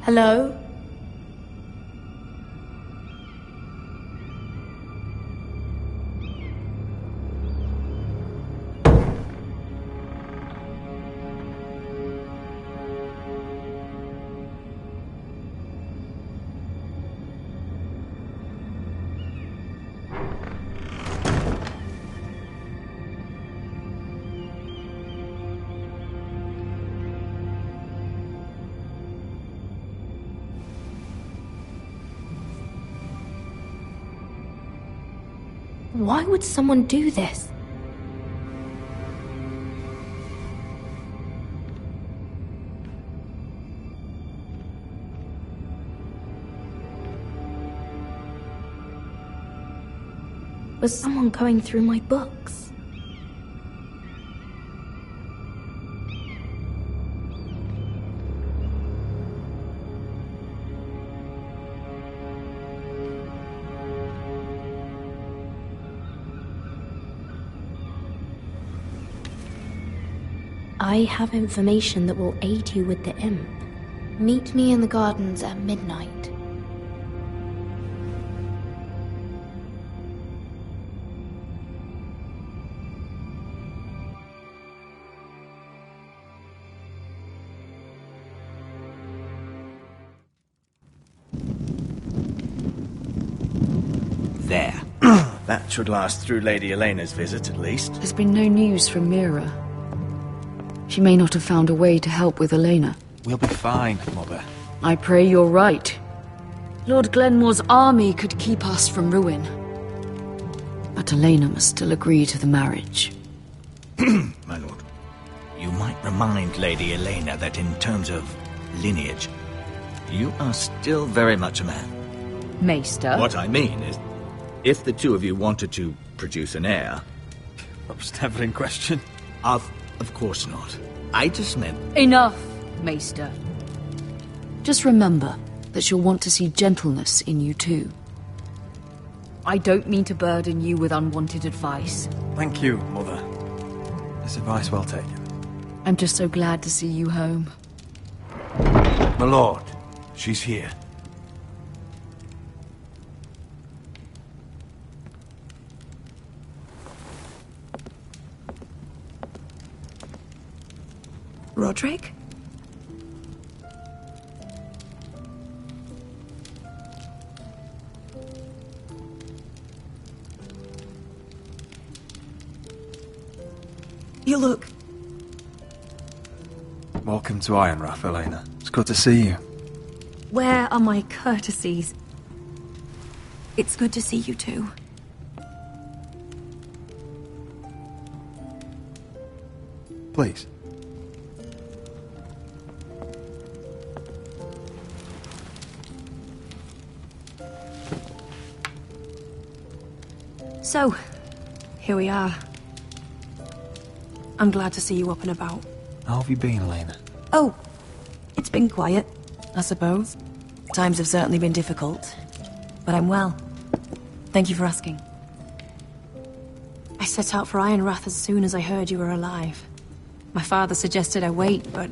Hello? Why would someone do this? Was someone going through my books? I have information that will aid you with the imp. Meet me in the gardens at midnight. There. That should last through Lady Elena's visit, at least. There's been no news from Mira. She may not have found a way to help with Elena. We'll be fine, Mother. I pray you're right. Lord Glenmore's army could keep us from ruin. But Elena must still agree to the marriage. My lord. You might remind Lady Elena that in terms of lineage, you are still very much a man. Maester? What I mean is, if the two of you wanted to produce an heir... That was never in question. Of course not. I just meant... Enough, Maester. Just remember that you'll want to see gentleness in you too. I don't mean to burden you with unwanted advice. Thank you, Mother. This advice well taken. I'm just so glad to see you home. My lord, she's here. Roderick? You look... Welcome to Ironrath, Elena. It's good to see you. Where are my courtesies? It's good to see you too. Please. So, here we are. I'm glad to see you up and about. How have you been, Elena? Oh, it's been quiet, I suppose. Times have certainly been difficult, but I'm well. Thank you for asking. I set out for Ironrath as soon as I heard you were alive. My father suggested I wait, but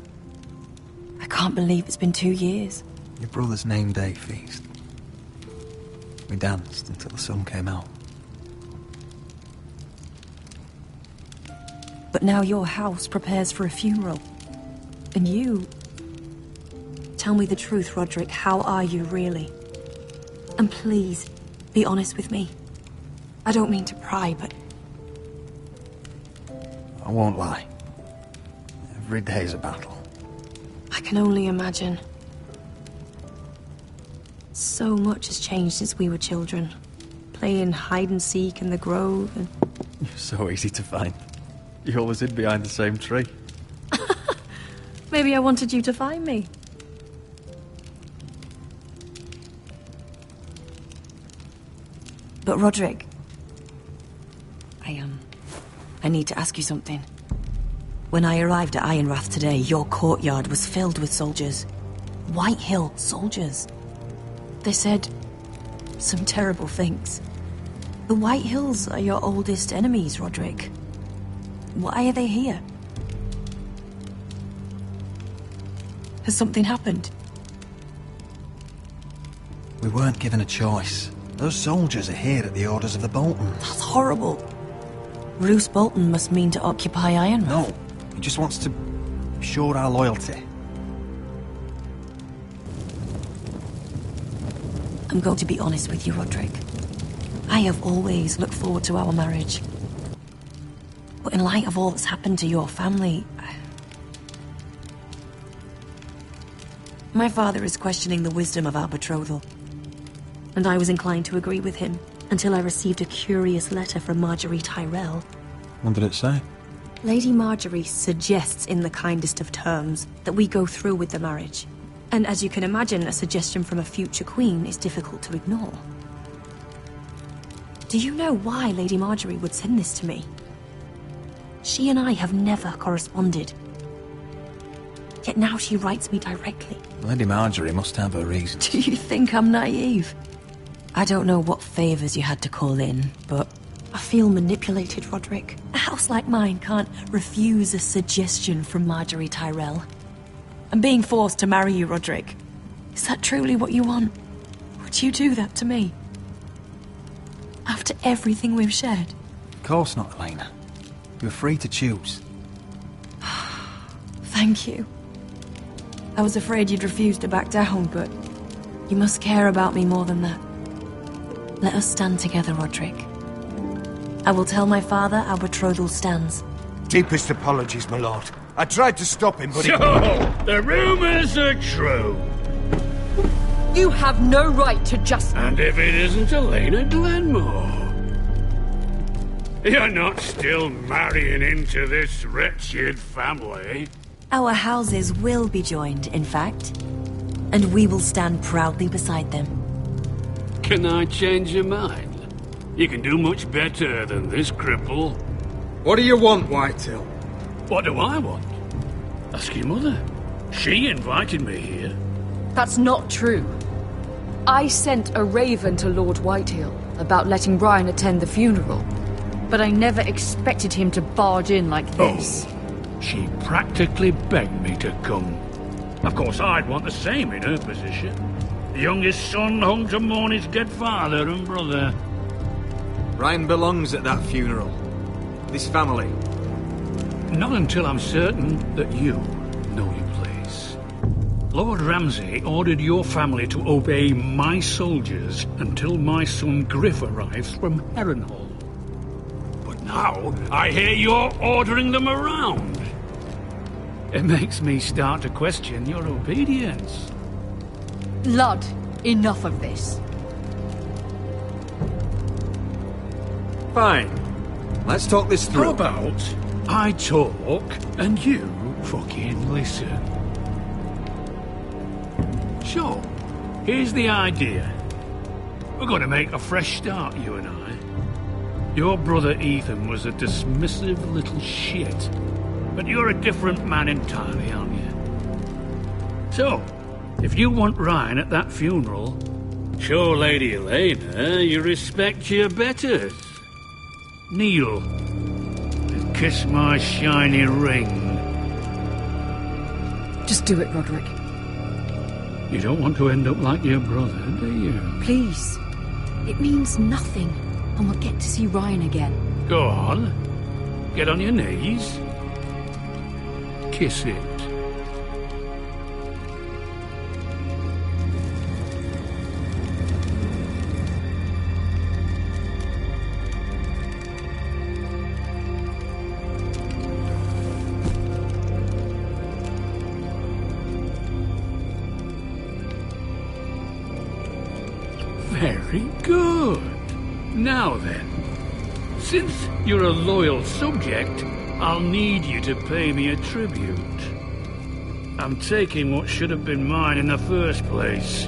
I can't believe it's been 2 years. Your brother's name day feast. We danced until the sun came out. But now your house prepares for a funeral. And you... Tell me the truth, Roderick. How are you, really? And please, be honest with me. I don't mean to pry, but... I won't lie. Every day's a battle. I can only imagine. So much has changed since we were children. Playing hide-and-seek in the grove and... You're so easy to find. You always hid behind the same tree. Maybe I wanted you to find me. But Roderick... I need to ask you something. When I arrived at Ironrath today, your courtyard was filled with soldiers. White Hill soldiers. They said some terrible things. The White Hills are your oldest enemies, Roderick. Why are they here? Has something happened? We weren't given a choice. Those soldiers are here at the orders of the Boltons. That's horrible. Roose Bolton must mean to occupy Ironrath. No, he just wants to assure our loyalty. I'm going to be honest with you, Roderick. I have always looked forward to our marriage. But in light of all that's happened to your family... My father is questioning the wisdom of our betrothal. And I was inclined to agree with him, until I received a curious letter from Marjorie Tyrell. What did it say? Lady Marjorie suggests in the kindest of terms that we go through with the marriage. And as you can imagine, a suggestion from a future queen is difficult to ignore. Do you know why Lady Marjorie would send this to me? She and I have never corresponded. Yet now she writes me directly. Lady Marjorie must have her reasons. Do you think I'm naive? I don't know what favors you had to call in, but I feel manipulated, Roderick. A house like mine can't refuse a suggestion from Marjorie Tyrell. I'm being forced to marry you, Roderick. Is that truly what you want? Would you do that to me? After everything we've shared? Of course not, Elena. You're free to choose. Thank you. I was afraid you'd refuse to back down, but you must care about me more than that. Let us stand together, Roderick. I will tell my father our betrothal stands. Deepest apologies, my lord. I tried to stop him, but So, the rumors are true. You have no right to just... And if it isn't Elena Glenmore? You're not still marrying into this wretched family. Our houses will be joined, in fact. And we will stand proudly beside them. Can I change your mind? You can do much better than this cripple. What do you want, Whitetail? What do I want? Ask your mother. She invited me here. That's not true. I sent a raven to Lord Whitehill about letting Brian attend the funeral. But I never expected him to barge in like this. Oh, she practically begged me to come. Of course, I'd want the same in her position. The youngest son home to mourn his dead father and brother. Ryan belongs at that funeral. This family. Not until I'm certain that you know your place. Lord Ramsay ordered your family to obey my soldiers until my son Griff arrives from Harrenhal. But now, I hear you're ordering them around. It makes me start to question your obedience. Lud, enough of this. Fine. Let's talk this through. How about I talk and you fucking listen? So, here's the idea. We're going to make a fresh start, you and I. Your brother Ethan was a dismissive little shit. But you're a different man entirely, aren't you? So, if you want Ryan at that funeral, show Lady Elena you respect your betters. Kneel and kiss my shiny ring. Just do it, Roderick. You don't want to end up like your brother, do you? Please. It means nothing, and we'll get to see Ryan again. Go on. Get on your knees. Kiss it. Very good. Now then, since you're a loyal subject, I'll need you to pay me a tribute. I'm taking what should have been mine in the first place.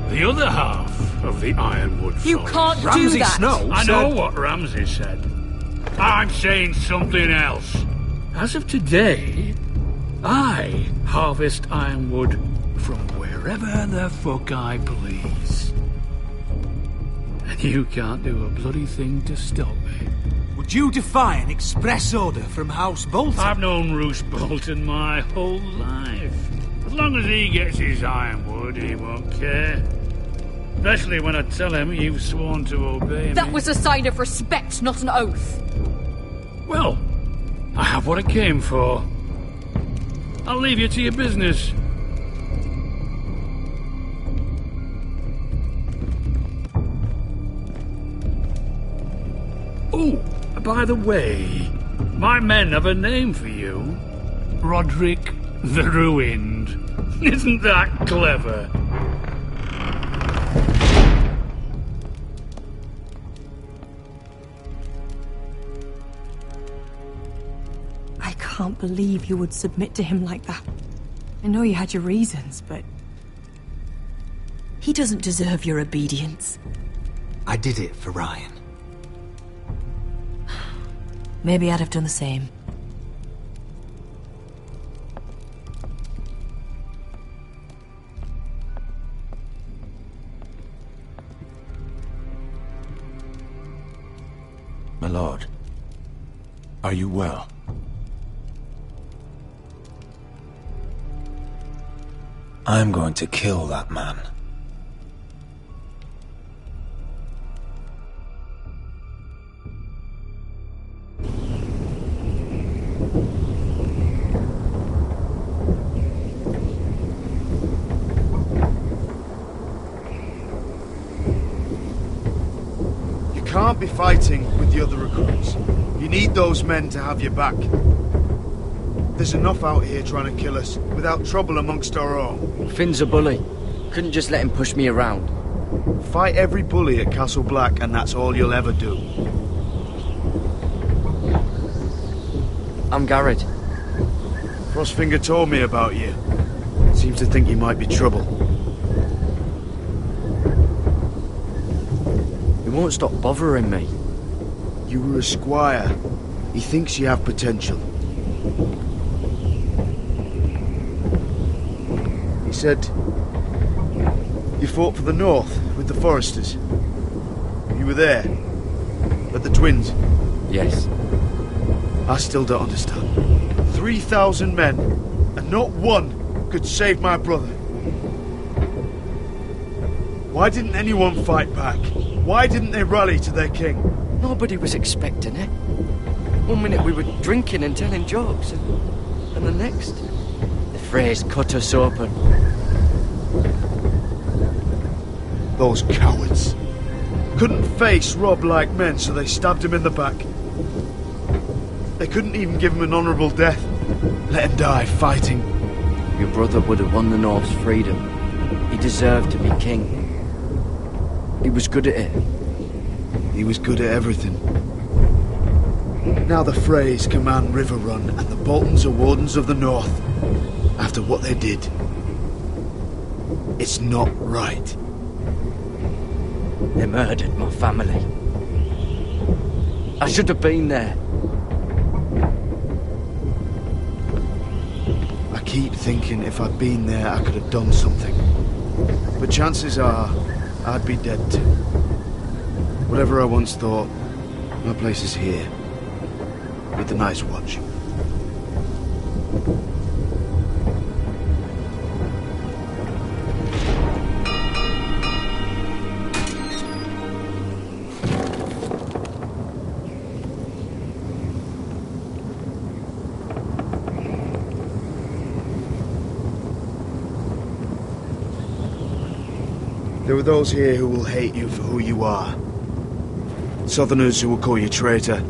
The other half of the Ironwood You Forest. can't do Ramsay that! Snow I said... know what Ramsay said. I'm saying something else. As of today, I harvest ironwood from wherever the fuck I please. And you can't do a bloody thing to stop me. Would you defy an express order from House Bolton? I've known Roose Bolton my whole life. As long as he gets his ironwood, he won't care. Especially when I tell him you've sworn to obey me. That was a sign of respect, not an oath. Well, I have what I came for. I'll leave you to your business. Oh, by the way, my men have a name for you. Roderick the Ruined. Isn't that clever? I can't believe you would submit to him like that. I know you had your reasons, but... he doesn't deserve your obedience. I did it for Ryan. Maybe I'd have done the same. My lord, are you well? I'm going to kill that man. You can't be fighting with the other recruits. You need those men to have your back. There's enough out here trying to kill us, without trouble amongst our own. Finn's a bully. Couldn't just let him push me around. Fight every bully at Castle Black, and that's all you'll ever do. I'm Garrett. Frostfinger told me about you. Seems to think you might be trouble. He won't stop bothering me. You were a squire. He thinks you have potential. He said you fought for the North with the Foresters. You were there, at the Twins. Yes. I still don't understand. 3,000 men, and not one could save my brother. Why didn't anyone fight back? Why didn't they rally to their king? Nobody was expecting it. One minute we were drinking and telling jokes, and the next, the Freys cut us open. Those cowards. Couldn't face Rob like men, so they stabbed him in the back. They couldn't even give him an honourable death. Let him die fighting. Your brother would have won the North's freedom. He deserved to be king. He was good at it. He was good at everything. Now the Freys command Riverrun, and the Boltons are Wardens of the North. After what they did. It's not right. They murdered my family. I should have been there. I keep thinking if I'd been there, I could have done something. But chances are, I'd be dead too. Whatever I once thought, my place is here. With the Night's Watch. There are those here who will hate you for who you are. Southerners who will call you traitor.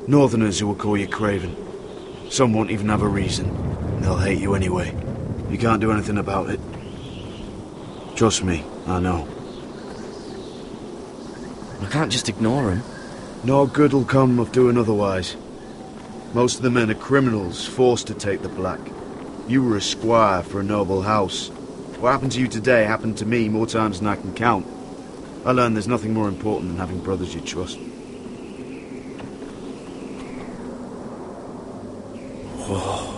Northerners who will call you craven. Some won't even have a reason. And they'll hate you anyway. You can't do anything about it. Trust me, I know. I can't just ignore him. No good will come of doing otherwise. Most of the men are criminals, forced to take the black. You were a squire for a noble house. What happened to you today happened to me more times than I can count. I learned there's nothing more important than having brothers you trust. Whoa.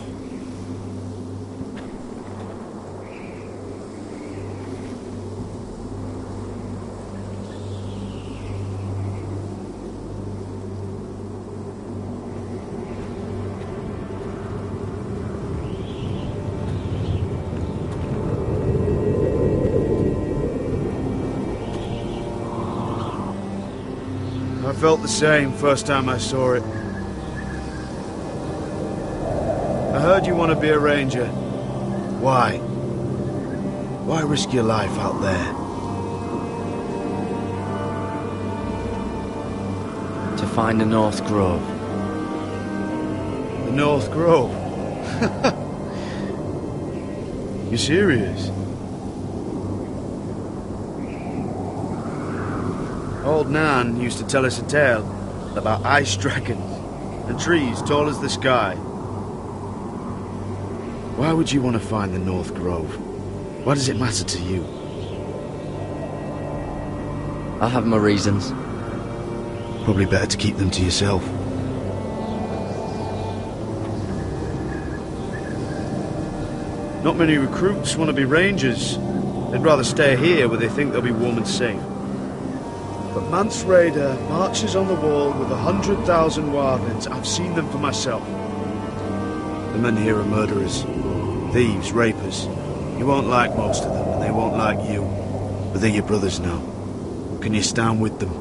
felt the same first time I saw it. I heard you want to be a ranger. Why? Why risk your life out there? To find the North Grove. The North Grove? You serious? Old Nan used to tell us a tale about ice dragons and trees tall as the sky. Why would you want to find the North Grove? Why does it matter to you? I have my reasons. Probably better to keep them to yourself. Not many recruits want to be rangers. They'd rather stay here where they think they'll be warm and safe. But Mance Raider marches on the wall with 100,000 wildlings. I've seen them for myself. The men here are murderers, thieves, rapers. You won't like most of them, and they won't like you. But they're your brothers now. Can you stand with them?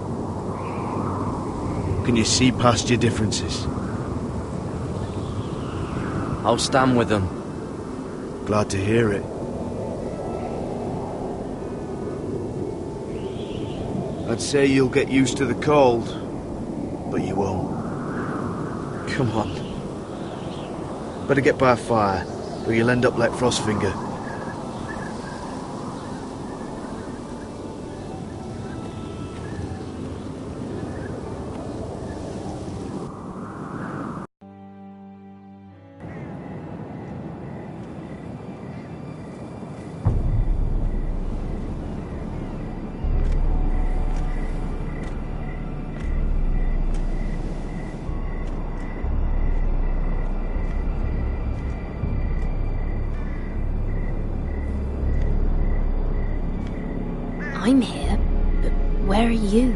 Can you see past your differences? I'll stand with them. Glad to hear it. I'd say you'll get used to the cold, but you won't. Come on. Better get by a fire, or you'll end up like Frostfinger. I'm here, but where are you?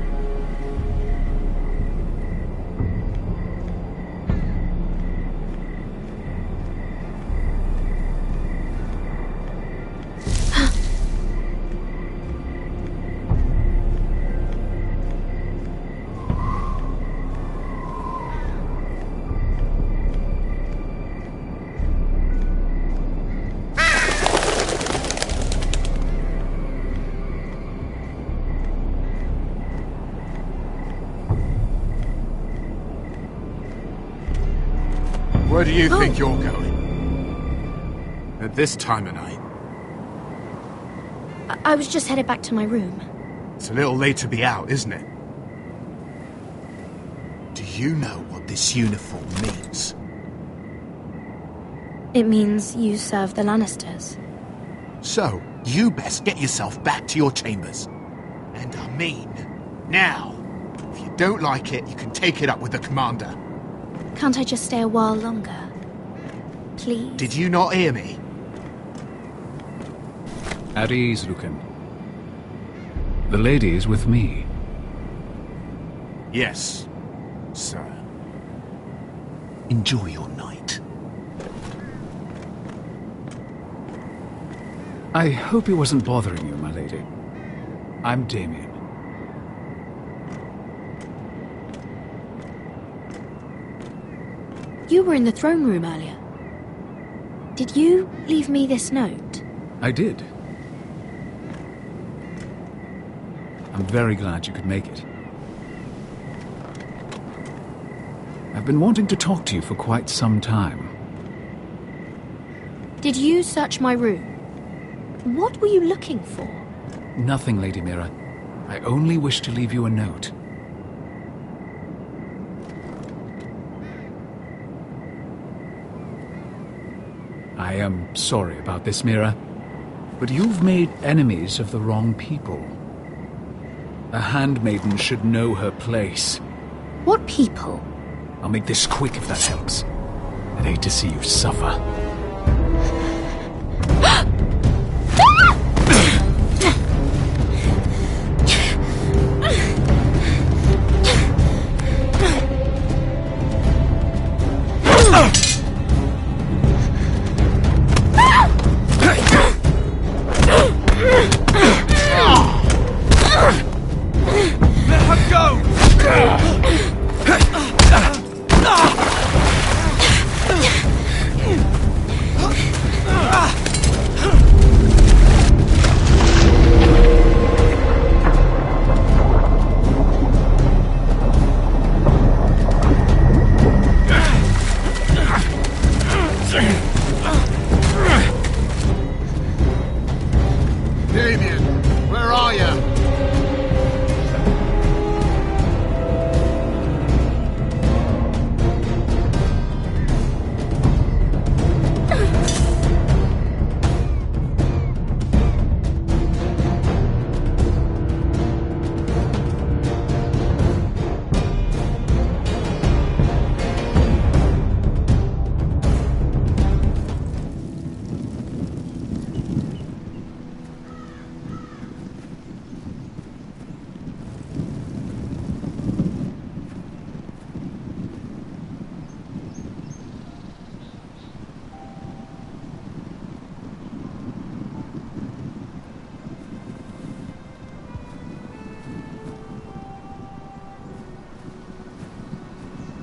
Where do you think you're going? At this time of night? I was just headed back to my room. It's a little late to be out, isn't it? Do you know what this uniform means? It means you serve the Lannisters. So, you best get yourself back to your chambers. And I mean, now. If you don't like it, you can take it up with the commander. Can't I just stay a while longer? Please? Did you not hear me? At ease, Lucan. The lady is with me. Yes, sir. Enjoy your night. I hope he wasn't bothering you, my lady. I'm Damien. You were in the throne room earlier. Did you leave me this note? I did. I'm very glad you could make it. I've been wanting to talk to you for quite some time. Did you search my room? What were you looking for? Nothing, Lady Mira. I only wish to leave you a note. I am sorry about this, Mira, but you've made enemies of the wrong people. A handmaiden should know her place. What people? I'll make this quick if that helps. I'd hate to see you suffer. Let her go! Damien, where are you?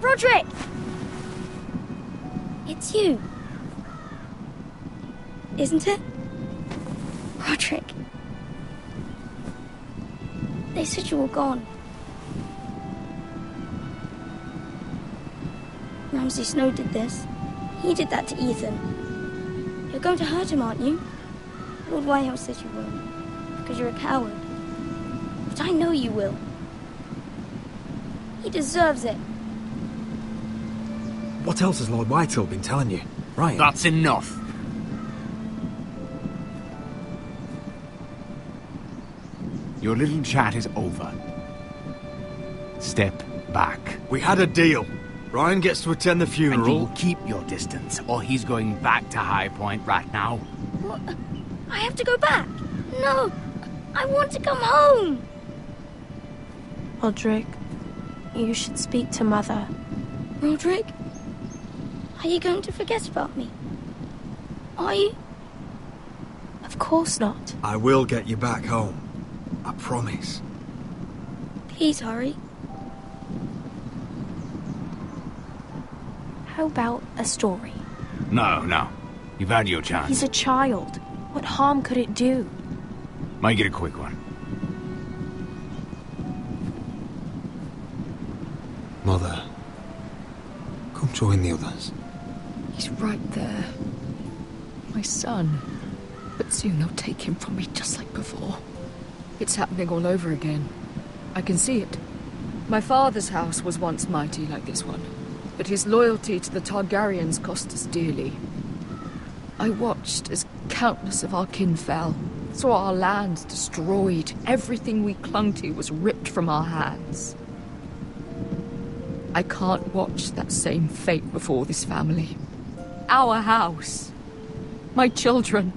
Roderick! It's you. Isn't it? Roderick. They said you were gone. Ramsay Snow did this. He did that to Ethan. You're going to hurt him, aren't you? Lord Whitehouse says you won't, because you're a coward. But I know you will. He deserves it. What else has Lord Whitehill been telling you? Right. That's enough. Your little chat is over. Step back. We had a deal. Ryan gets to attend the And funeral. you'll keep your distance, or he's going back to High Point right now. What? I have to go back. No, I want to come home. Roderick, you should speak to Mother. Roderick? Are you going to forget about me? Are you? Of course not. I will get you back home. I promise. Please hurry. How about a story? No. You've had your chance. He's a child. What harm could it do? Make it a quick one. Mother, come join the others. He's right there. My son. But soon they'll take him from me just like before. It's happening all over again. I can see it. My father's house was once mighty like this one, but his loyalty to the Targaryens cost us dearly. I watched as countless of our kin fell, saw our lands destroyed, everything we clung to was ripped from our hands. I can't watch that same fate before this family. Our house. My children.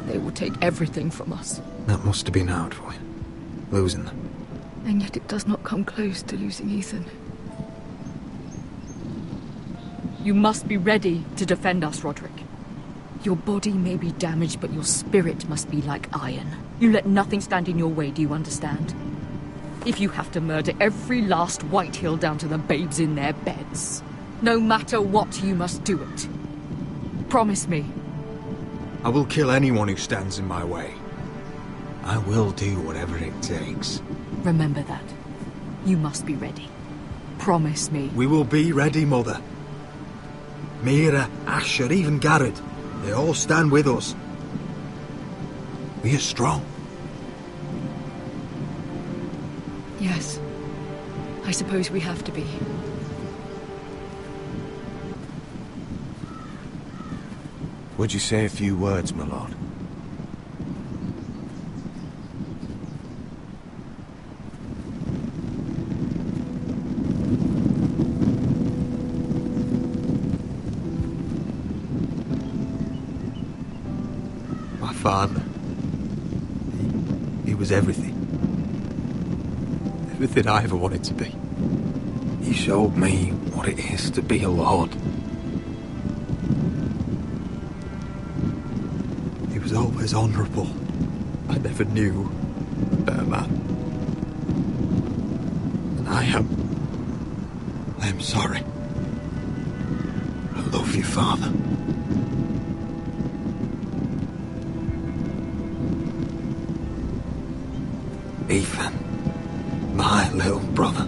They will take everything from us. That must have been hard for you, losing them. And yet it does not come close to losing Ethan. You must be ready to defend us, Roderick. Your body may be damaged, but your spirit must be like iron. You let nothing stand in your way, do you understand? If you have to murder every last Whitehill down to the babes in their beds, no matter what, you must do it. Promise me. I will kill anyone who stands in my way. I will do whatever it takes. Remember that. You must be ready. Promise me. We will be ready, Mother. Mira, Asher, even Garrett. They all stand with us. We are strong. Yes. I suppose we have to be. Would you say a few words, my lord? My father. He was everything. Everything I ever wanted to be. He showed me what it is to be a lord. He was always honourable. I never knew a better man. And I am sorry. I love you, Father. Ethan, my little brother.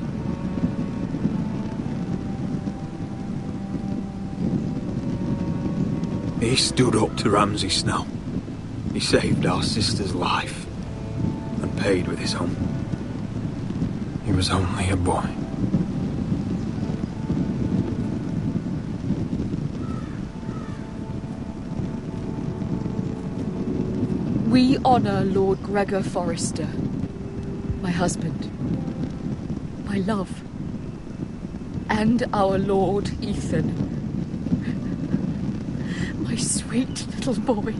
He stood up to Ramsay Snow. He saved our sister's life and paid with his own. He was only a boy. We honor Lord Gregor Forrester, my husband, my love, and our Lord Ethan, my sweet little boy.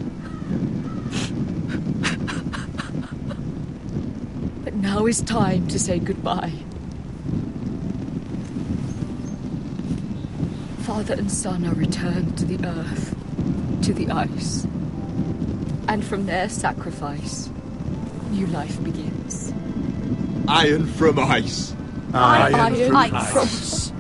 But now is time to say goodbye. Father and son are returned to the earth, to the ice. And from their sacrifice, new life begins. Iron from ice. Iron from ice.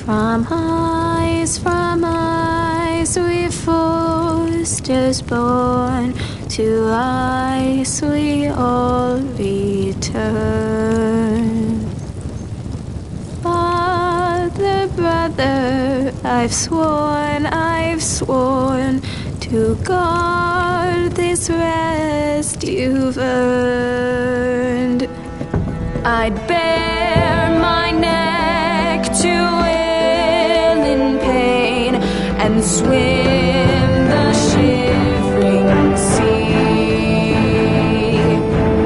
From ice we Forsters born, to ice we all return. Father, brother, I've sworn to guard this rest you've earned. I'd bare my neck to and swim the shivering sea.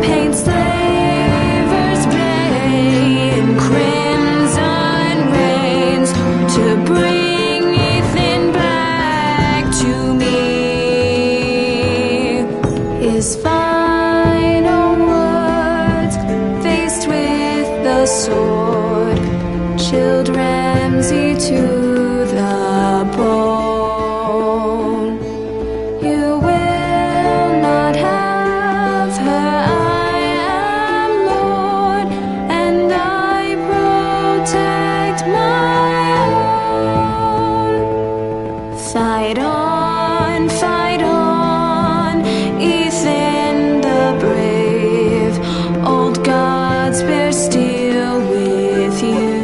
Paint slavers bay in crimson rains to bring Ethan back to me. His final words, faced with the sword, chilled Ramsay to the bone. You will not have her, I am Lord, and I protect my own. Fight on, Ethan the brave, old gods bear steel with you.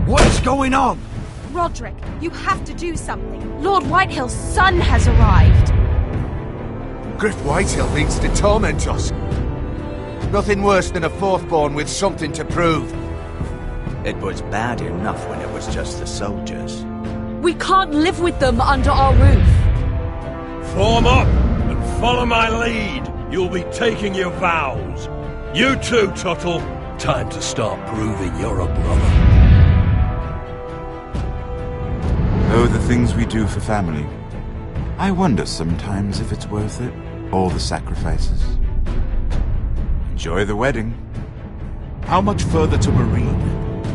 What's going on? Roderick, you have to do something. Lord Whitehill's son has arrived. Griff Whitehill means to torment us. Nothing worse than a fourthborn with something to prove. It was bad enough when it was just the soldiers. We can't live with them under our roof. Form up and follow my lead. You'll be taking your vows. You too, Tuttle. Time to start proving you're a brother. Oh, the things we do for family. I wonder sometimes if it's worth it, all the sacrifices. Enjoy the wedding. How much further to Marine?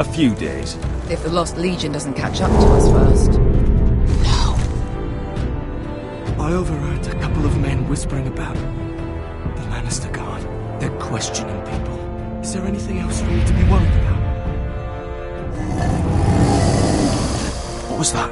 A few days. If the Lost Legion doesn't catch up to us first. No. I overheard a couple of men whispering about the Lannister Guard. They're questioning people. Is there anything else we need to be worried about? What was that?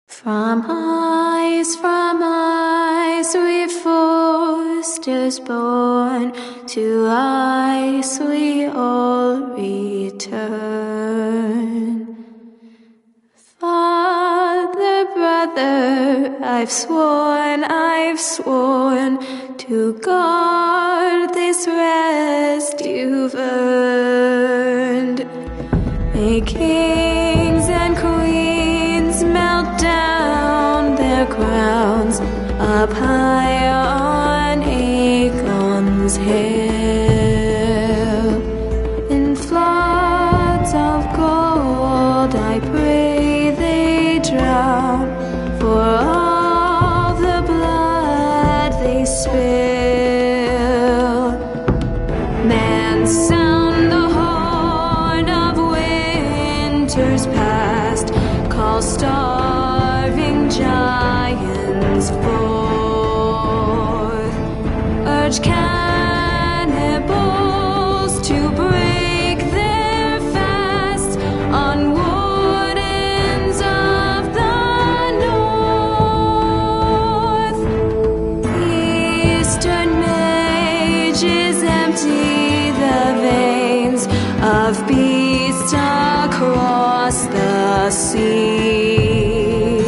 From ice we foresters born, to ice we all return. Father, brother, I've sworn to guard this rest you've earned. May kings and queens melt down their crowns up high on Aegon's hill. In floods of gold I pray they drown, for all the blood they spill. Man, sound the horn of winter's past, call starving giants forth, urge cannibals to break their fast on wardens of the north. Eastern mages empty the veins of beasts across the sea,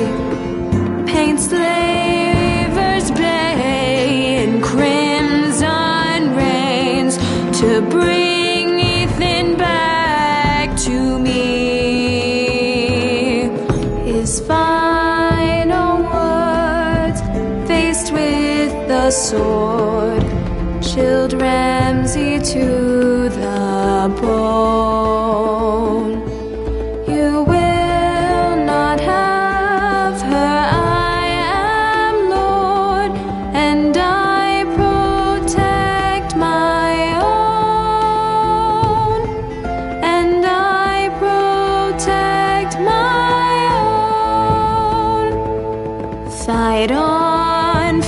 paint slavers bay in crimson rains to bring Ethan back to me. His final words, faced with the sword, chilled Ramsay to the bone. You will not have her, I am Lord, and I protect my own, and I protect my own. Fight on,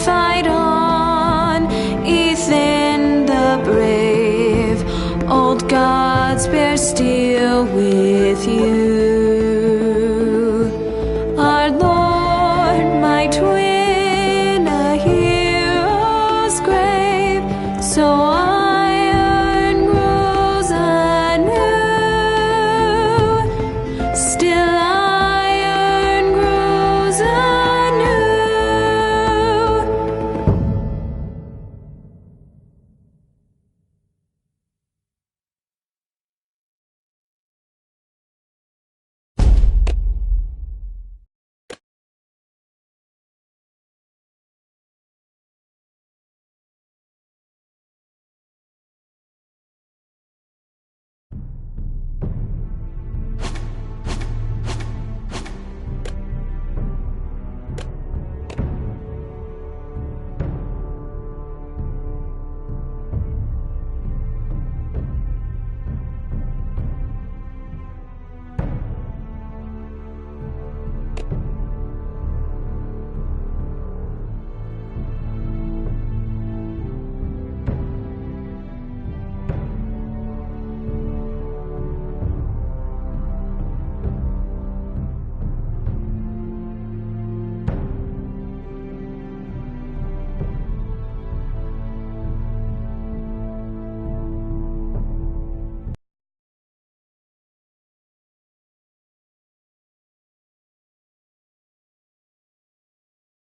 Ethan the brave, old gods bear steel with you.